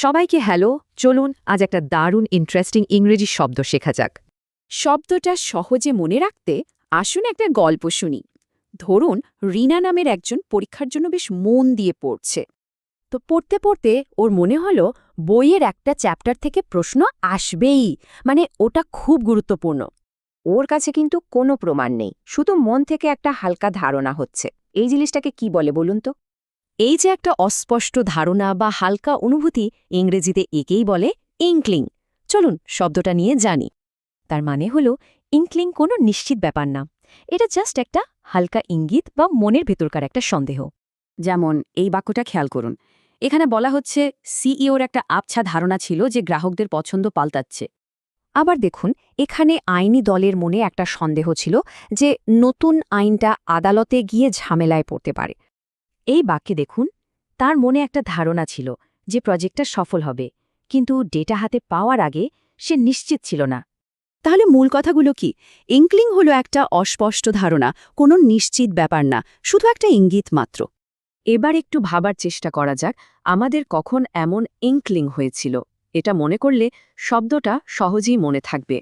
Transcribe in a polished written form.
সবাইকে হ্যালো, চলুন আজ একটা দারুণ ইন্টারেস্টিং ইংরেজি শব্দ শেখা যাক। শব্দটা সহজে মনে রাখতে আসুন একটা গল্প শুনি। ধরুন রিনা নামের একজন পরীক্ষার জন্য বেশ মন দিয়ে পড়ছে। তো পড়তে পড়তে ওর মনে হলো বইয়ের একটা চ্যাপ্টার থেকে প্রশ্ন আসবেই, মানে ওটা খুব গুরুত্বপূর্ণ। ওর কাছে কিন্তু কোনো প্রমাণ নেই, শুধু মন থেকে একটা হালকা ধারণা হচ্ছে। এই জিনিসটাকে কি বলে বলুন তো? এই যে একটা অস্পষ্ট ধারণা বা হালকা অনুভূতি, ইংরেজিতে একেই বলে ইঙ্কলিং। চলুন শব্দটা নিয়ে জানি। তার মানে হলো ইঙ্কলিং কোনো নিশ্চিত ব্যাপার না, এটা জাস্ট একটা হালকা ইঙ্গিত বা মনের ভেতরকার একটা সন্দেহ। যেমন এই বাক্যটা খেয়াল করুন, এখানে বলা হচ্ছে সিইওর একটা আবছা ধারণা ছিল যে গ্রাহকদের পছন্দ পাল্টাচ্ছে। আবার দেখুন, এখানে আইনি দলের মনে একটা সন্দেহ ছিল যে নতুন আইনটা আদালতে গিয়ে ঝামেলায় পড়তে পারে। এই বাক্যে দেখুন, তার মনে একটা ধারণা ছিল যে প্রজেক্টটা সফল হবে, কিন্তু ডেটা হাতে পাওয়ার আগে সে নিশ্চিত ছিল না। তাহলে মূল কথাগুলো কি? ইঙ্কলিং হলো একটা অস্পষ্ট ধারণা, কোনো নিশ্চিত ব্যাপার না, শুধু একটা ইঙ্গিত মাত্র। এবার একটু ভাবার চেষ্টা করা যাক আমাদের কখন এমন ইঙ্কলিং হয়েছিল। এটা মনে করলে শব্দটা সহজেই মনে থাকবে।